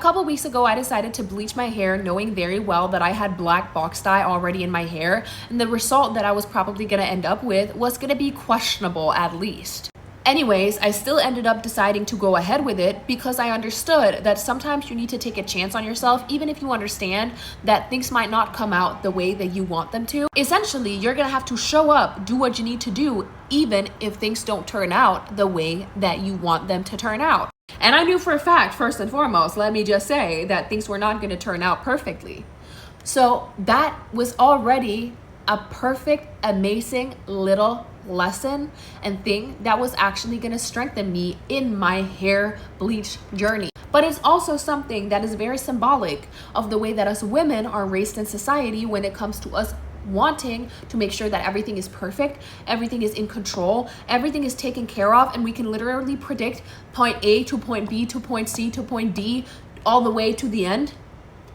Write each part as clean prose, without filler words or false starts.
couple weeks ago, I decided to bleach my hair knowing very well that I had black box dye already in my hair, and the result that I was probably going to end up with was going to be questionable at least. Anyways, I still ended up deciding to go ahead with it because I understood that sometimes you need to take a chance on yourself, even if you understand that things might not come out the way that you want them to. Essentially, you're gonna have to show up, do what you need to do, even if things don't turn out the way that you want them to turn out. And I knew for a fact, first and foremost, let me just say that things were not gonna turn out perfectly. So that was already a perfect, amazing little lesson and thing that was actually going to strengthen me in my hair bleach journey. But it's also something that is very symbolic of the way that us women are raised in society when it comes to us wanting to make sure that everything is perfect, everything is in control, everything is taken care of, and we can literally predict point A to point B to point C to point D all the way to the end,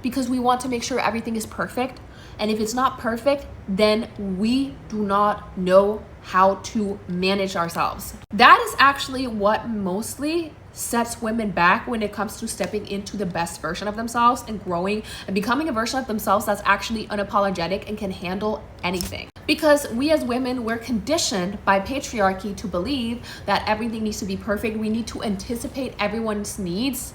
because we want to make sure everything is perfect. And if it's not perfect, then we do not know how to manage ourselves. That is actually what mostly sets women back when it comes to stepping into the best version of themselves and growing and becoming a version of themselves that's actually unapologetic and can handle anything. Because we as women, we're conditioned by patriarchy to believe that everything needs to be perfect. We need to anticipate everyone's needs,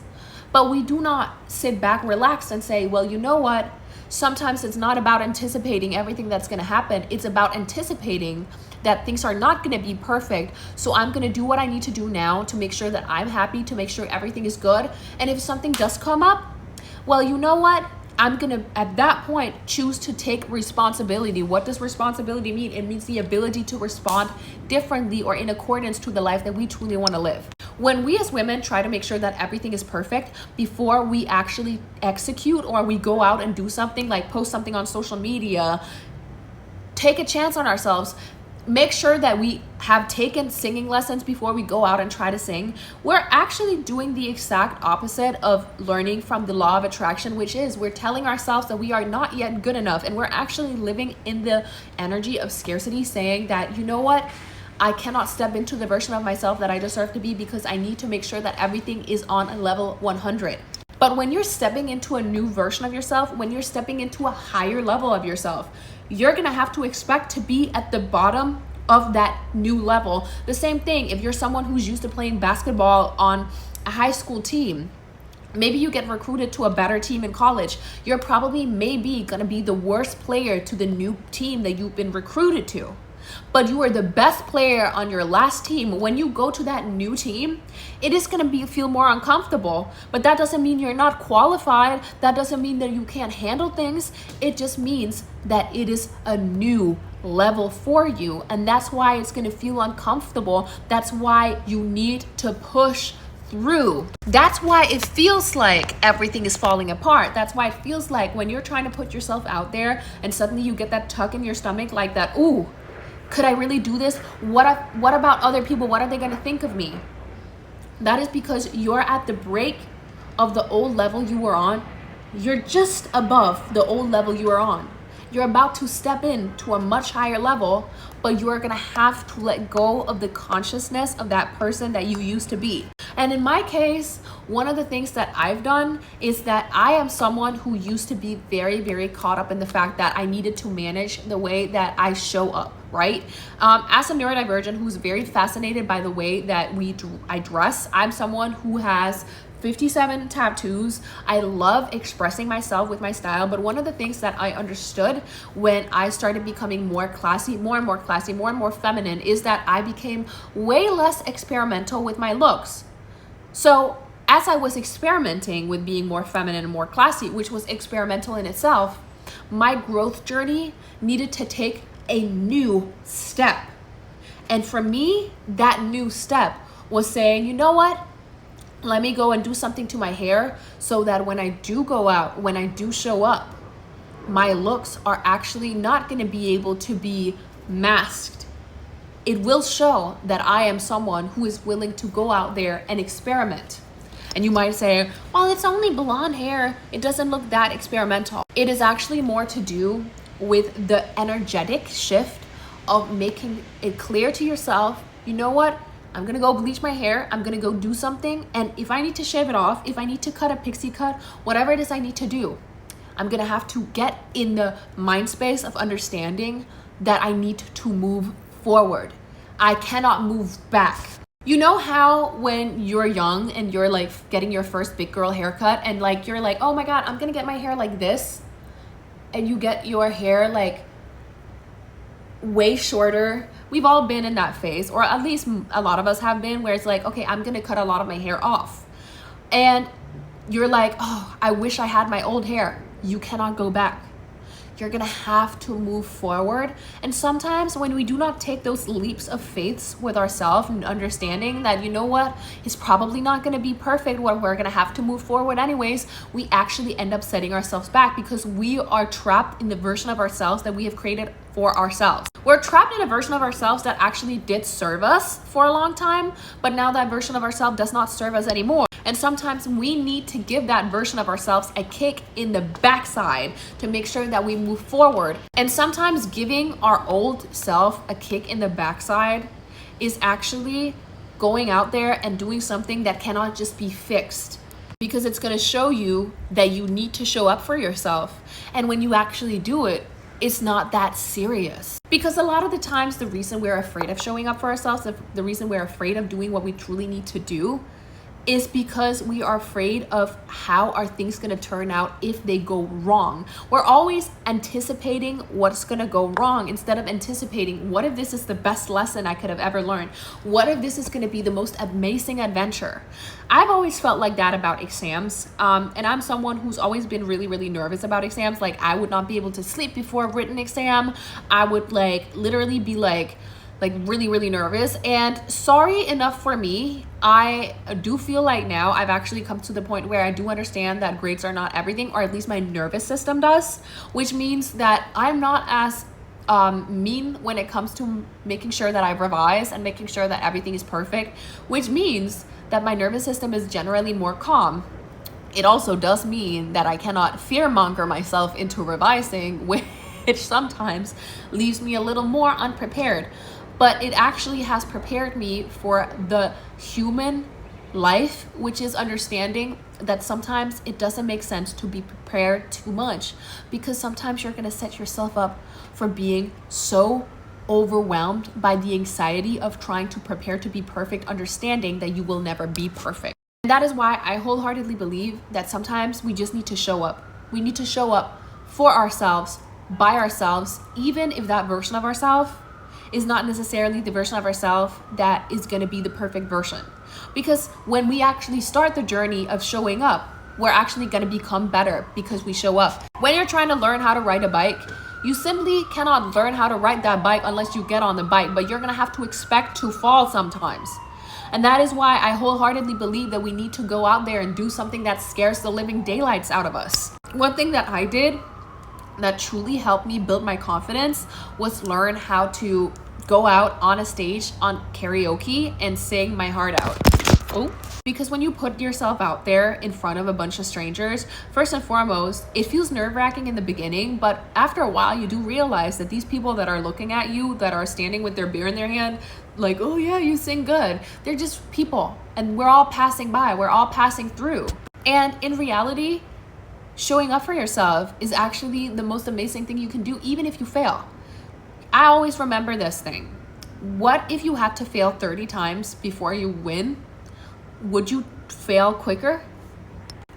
but we do not sit back, relax, and say, well, you know what? Sometimes it's not about anticipating everything that's going to happen. It's about anticipating that things are not going to be perfect. So I'm going to do what I need to do now to make sure that I'm happy, to make sure everything is good. And if something does come up, well, you know what? I'm going to, at that point, choose to take responsibility. What does responsibility mean? It means the ability to respond differently or in accordance to the life that we truly want to live. When we as women try to make sure that everything is perfect before we actually execute, or we go out and do something like post something on social media, take a chance on ourselves, make sure that we have taken singing lessons before we go out and try to sing, we're actually doing the exact opposite of learning from the law of attraction, which is we're telling ourselves that we are not yet good enough. And we're actually living in the energy of scarcity, saying that, you know what? I cannot step into the version of myself that I deserve to be because I need to make sure that everything is on a level 100. But when you're stepping into a new version of yourself, when you're stepping into a higher level of yourself, you're going to have to expect to be at the bottom of that new level. The same thing if you're someone who's used to playing basketball on a high school team. Maybe you get recruited to a better team in college. You're probably maybe going to be the worst player to the new team that you've been recruited to. But you are the best player on your last team. When you go to that new team, it is going to feel more uncomfortable. But that doesn't mean you're not qualified. That doesn't mean that you can't handle things. It just means that it is a new level for you. And that's why it's going to feel uncomfortable. That's why you need to push through. That's why it feels like everything is falling apart. That's why it feels like when you're trying to put yourself out there and suddenly you get that tug in your stomach like that, ooh, could I really do this? What about other people? What are they going to think of me? That is because you're at the break of the old level you were on. You're just above the old level you were on. You're about to step into a much higher level, but you are going to have to let go of the consciousness of that person that you used to be. And in my case, one of the things that I've done is that I am someone who used to be very, very caught up in the fact that I needed to manage the way that I show up, right? As a neurodivergent who's very fascinated by the way that I dress, I'm someone who has 57 tattoos. I love expressing myself with my style, but one of the things that I understood when I started becoming more classy, more and more classy, more and more feminine, is that I became way less experimental with my looks. So as I was experimenting with being more feminine and more classy, which was experimental in itself, my growth journey needed to take a new step. And for me, that new step was saying, you know what? Let me go and do something to my hair so that when I do go out, when I do show up, my looks are actually not going to be able to be masked. It will show that I am someone who is willing to go out there and experiment. And you might say, well, it's only blonde hair. It doesn't look that experimental. It is actually more to do with the energetic shift of making it clear to yourself, you know what? I'm gonna go bleach my hair, I'm gonna go do something, and if I need to shave it off, if I need to cut a pixie cut, whatever it is I need to do, I'm gonna have to get in the mind space of understanding that I need to move forward. I cannot move back. You know how when you're young and you're like getting your first big girl haircut and like you're like, oh my God, I'm gonna get my hair like this, and you get your hair like way shorter. We've all been in that phase, or at least a lot of us have been, where it's like, okay, I'm gonna cut a lot of my hair off. And you're like, oh, I wish I had my old hair. You cannot go back. You're gonna have to move forward. And sometimes when we do not take those leaps of faith with ourselves and understanding that, you know what, it's probably not gonna be perfect, what we're gonna have to move forward anyways, we actually end up setting ourselves back because we are trapped in the version of ourselves that we have created for ourselves. We're trapped in a version of ourselves that actually did serve us for a long time, but now that version of ourselves does not serve us anymore. And sometimes we need to give that version of ourselves a kick in the backside to make sure that we move forward. And sometimes giving our old self a kick in the backside is actually going out there and doing something that cannot just be fixed, because it's going to show you that you need to show up for yourself. And when you actually do it, it's not that serious. Because a lot of the times the reason we're afraid of showing up for ourselves, the reason we're afraid of doing what we truly need to do, is because we are afraid of how are things going to turn out if they go wrong. We're always anticipating what's going to go wrong instead of anticipating, what if this is the best lesson I could have ever learned? What if this is going to be the most amazing adventure? I've always felt like that about exams. And I'm someone who's always been really, really nervous about exams. Like, I would not be able to sleep before a written exam. I would literally be like really, really nervous. And sorry enough for me, I do feel like now I've actually come to the point where I do understand that grades are not everything, or at least my nervous system does, which means that I'm not as mean when it comes to making sure that I revise and making sure that everything is perfect, which means that my nervous system is generally more calm. It also does mean that I cannot fearmonger myself into revising, which sometimes leaves me a little more unprepared. But it actually has prepared me for the human life, which is understanding that sometimes it doesn't make sense to be prepared too much, because sometimes you're going to set yourself up for being so overwhelmed by the anxiety of trying to prepare to be perfect, understanding that you will never be perfect. And that is why I wholeheartedly believe that sometimes we just need to show up. We need to show up for ourselves, by ourselves, even if that version of ourselves is not necessarily the version of ourselves that is going to be the perfect version. Because when we actually start the journey of showing up, we're actually going to become better because we show up. When you're trying to learn how to ride a bike, you simply cannot learn how to ride that bike unless you get on the bike, but you're going to have to expect to fall sometimes. And that is why I wholeheartedly believe that we need to go out there and do something that scares the living daylights out of us. One thing that I did that truly helped me build my confidence was learn how to go out on a stage on karaoke and sing my heart out. Because when you put yourself out there in front of a bunch of strangers, first and foremost, it feels nerve-wracking in the beginning, but after a while you do realize that these people that are looking at you, that are standing with their beer in their hand, like, oh yeah, you sing good, they're just people, and we're all passing by, we're all passing through. And in reality, showing up for yourself is actually the most amazing thing you can do, even if you fail. I always remember this thing. What if you had to fail 30 times before you win? Would you fail quicker?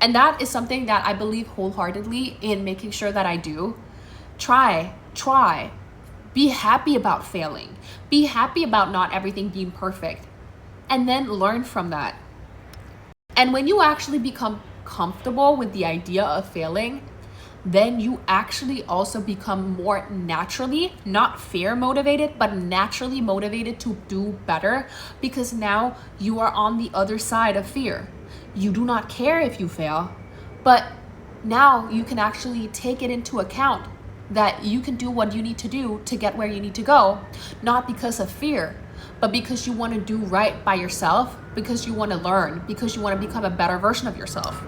And that is something that I believe wholeheartedly in making sure that I do. Try. Be happy about failing. Be happy about not everything being perfect. And then learn from that. And when you actually become comfortable with the idea of failing, then you actually also become more naturally, not fear motivated, but naturally motivated to do better, because now you are on the other side of fear. You do not care if you fail, but now you can actually take it into account that you can do what you need to do to get where you need to go, not because of fear, but because you want to do right by yourself, because you want to learn, because you want to become a better version of yourself.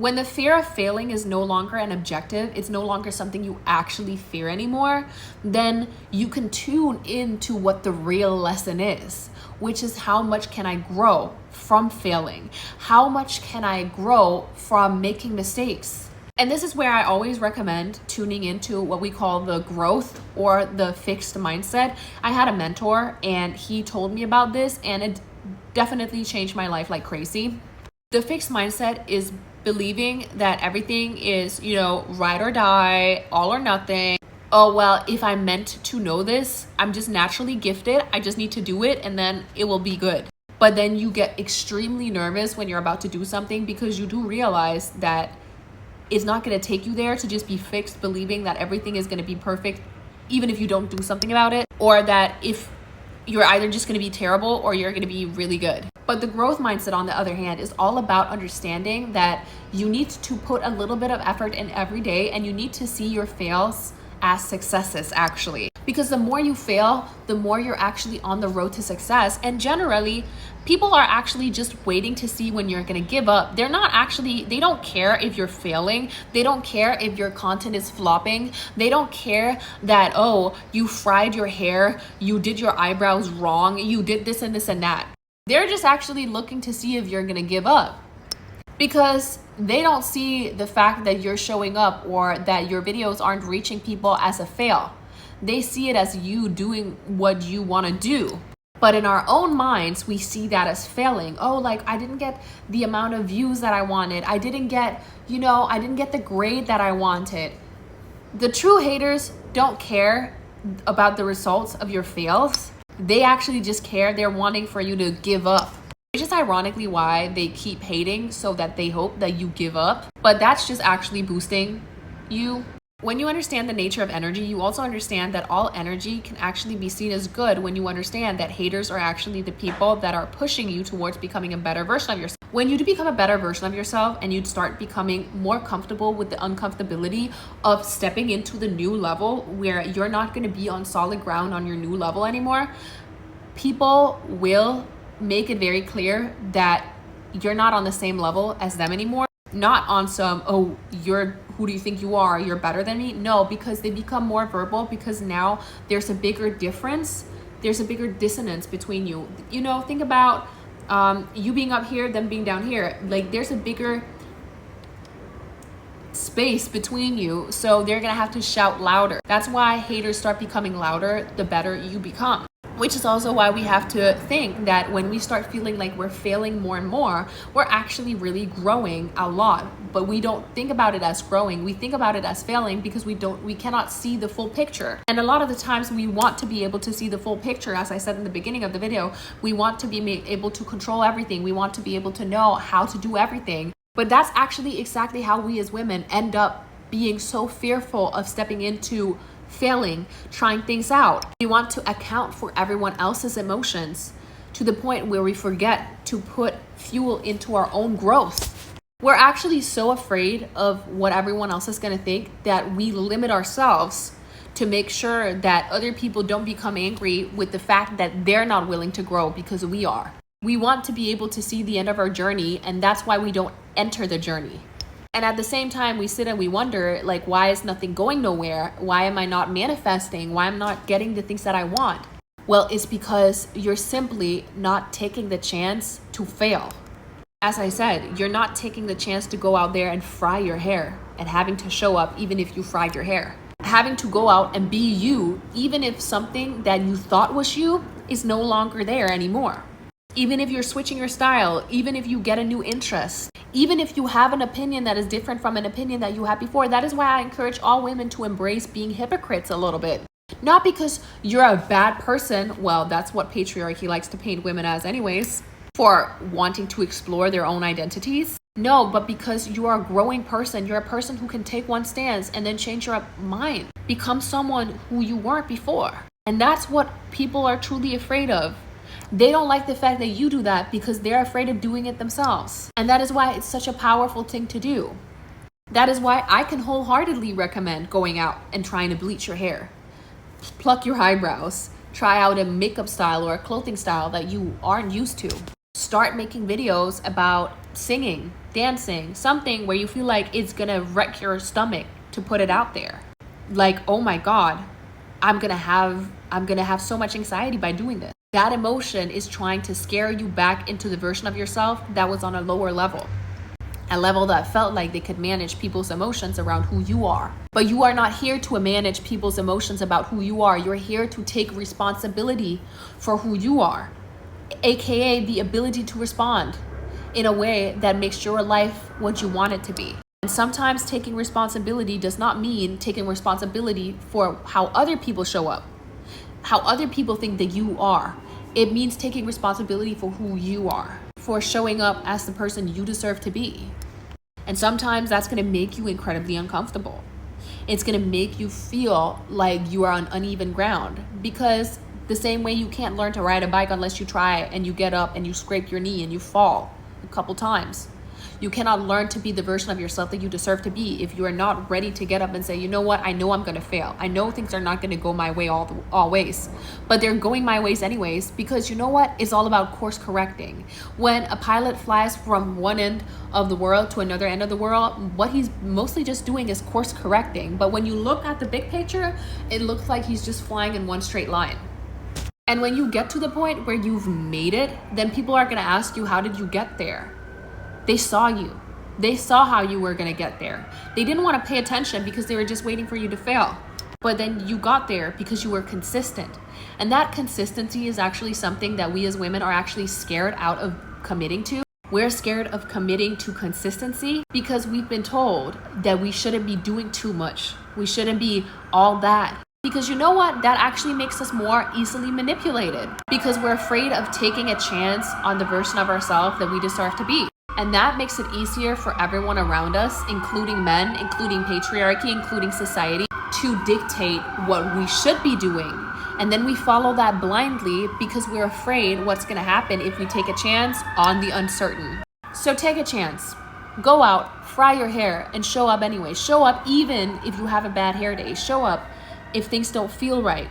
When the fear of failing is no longer an objective, it's no longer something you actually fear anymore, then you can tune into what the real lesson is, which is how much can I grow from failing? How much can I grow from making mistakes? And this is where I always recommend tuning into what we call the growth or the fixed mindset. I had a mentor and he told me about this, and it definitely changed my life like crazy. The fixed mindset is believing that everything is, ride or die, all or nothing. Oh, well, if I'm meant to know this, I'm just naturally gifted. I just need to do it and then it will be good. But then you get extremely nervous when you're about to do something, because you do realize that it's not going to take you there to just be fixed, believing that everything is going to be perfect, even if you don't do something about it, or that if you're either just going to be terrible or you're going to be really good. But the growth mindset, on the other hand, is all about understanding that you need to put a little bit of effort in every day, and you need to see your fails as successes, actually. Because the more you fail, the more you're actually on the road to success. And generally, people are actually just waiting to see when you're going to give up. They don't care if you're failing. They don't care if your content is flopping. They don't care that, oh, you fried your hair, you did your eyebrows wrong, you did this and this and that. They're just actually looking to see if you're going to give up, because they don't see the fact that you're showing up or that your videos aren't reaching people as a fail. They see it as you doing what you want to do. But in our own minds, we see that as failing. Oh, like I didn't get the amount of views that I wanted. I didn't get the grade that I wanted. The true haters don't care about the results of your fails. They actually just care. They're wanting for you to give up. Which is ironically why they keep hating, so that they hope that you give up. But that's just actually boosting you. When you understand the nature of energy, you also understand that all energy can actually be seen as good when you understand that haters are actually the people that are pushing you towards becoming a better version of yourself. When you do become a better version of yourself and you start becoming more comfortable with the uncomfortability of stepping into the new level where you're not going to be on solid ground on your new level anymore, people will make it very clear that you're not on the same level as them anymore. Not on some, oh, who do you think you are? You're better than me? No, because they become more verbal, because now there's a bigger difference. There's a bigger dissonance between you. Think about you being up here, them being down here. Like there's a bigger space between you. So they're going to have to shout louder. That's why haters start becoming louder the better you become. Which is also why we have to think that when we start feeling like we're failing more and more, we're actually really growing a lot. But we don't think about it as growing. We think about it as failing because we cannot see the full picture. And a lot of the times we want to be able to see the full picture. As I said in the beginning of the video, we want to be able to control everything. We want to be able to know how to do everything. But that's actually exactly how we as women end up being so fearful of stepping into failing, trying things out. We want to account for everyone else's emotions to the point where we forget to put fuel into our own growth. We're actually so afraid of what everyone else is going to think that we limit ourselves to make sure that other people don't become angry with the fact that they're not willing to grow because we are. We want to be able to see the end of our journey, and that's why we don't enter the journey. And at the same time, we sit and we wonder, like, why is nothing going nowhere? Why am I not manifesting? Why am I not getting the things that I want? Well, it's because you're simply not taking the chance to fail. As I said, you're not taking the chance to go out there and fry your hair and having to show up even if you fried your hair. Having to go out and be you, even if something that you thought was you is no longer there anymore. Even if you're switching your style, even if you get a new interest, even if you have an opinion that is different from an opinion that you had before. That is why I encourage all women to embrace being hypocrites a little bit. Not because you're a bad person, well, that's what patriarchy likes to paint women as anyways, for wanting to explore their own identities. No, but because you are a growing person. You're a person who can take one stance and then change your mind. Become someone who you weren't before. And that's what people are truly afraid of. They don't like the fact that you do that because they're afraid of doing it themselves. And that is why it's such a powerful thing to do. That is why I can wholeheartedly recommend going out and trying to bleach your hair, pluck your eyebrows, try out a makeup style or a clothing style that you aren't used to. Start making videos about singing, dancing, something where you feel like it's gonna wreck your stomach to put it out there. Like, oh my God, I'm gonna have so much anxiety by doing this. That emotion is trying to scare you back into the version of yourself that was on a lower level. A level that felt like they could manage people's emotions around who you are. But you are not here to manage people's emotions about who you are. You're here to take responsibility for who you are, aka the ability to respond in a way that makes your life what you want it to be. And sometimes taking responsibility does not mean taking responsibility for how other people show up, how other people think that you are. It means taking responsibility for who you are, for showing up as the person you deserve to be. And sometimes that's going to make you incredibly uncomfortable. It's going to make you feel like you are on uneven ground, because the same way you can't learn to ride a bike unless you try and you get up and you scrape your knee and you fall a couple times. You cannot learn to be the version of yourself that you deserve to be if you are not ready to get up and say, you know what, I know I'm going to fail. I know things are not going to go my way always, but they're going my ways anyways, because you know what? It's all about course correcting. When a pilot flies from one end of the world to another end of the world, what he's mostly just doing is course correcting. But when you look at the big picture, it looks like he's just flying in one straight line. And when you get to the point where you've made it, then people are going to ask you, how did you get there? They saw you. They saw how you were going to get there. They didn't want to pay attention because they were just waiting for you to fail. But then you got there because you were consistent. And that consistency is actually something that we as women are actually scared out of committing to. We're scared of committing to consistency because we've been told that we shouldn't be doing too much. We shouldn't be all that. Because you know what? That actually makes us more easily manipulated, because we're afraid of taking a chance on the version of ourselves that we deserve to be. And that makes it easier for everyone around us, including men, including patriarchy, including society, to dictate what we should be doing. And then we follow that blindly because we're afraid what's going to happen if we take a chance on the uncertain. So take a chance. Go out, fry your hair, and show up anyway. Show up even if you have a bad hair day. Show up if things don't feel right.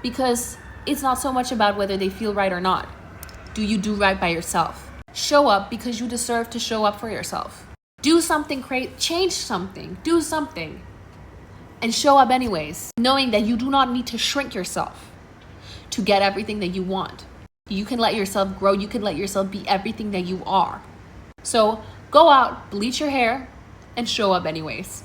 Because it's not so much about whether they feel right or not. Do you do right by yourself? Show up because you deserve to show up for yourself. Do something great, change something, do something, and show up anyways, knowing that you do not need to shrink yourself to get everything that you want. You can let yourself grow, you can let yourself be everything that you are. So go out, bleach your hair, and show up anyways.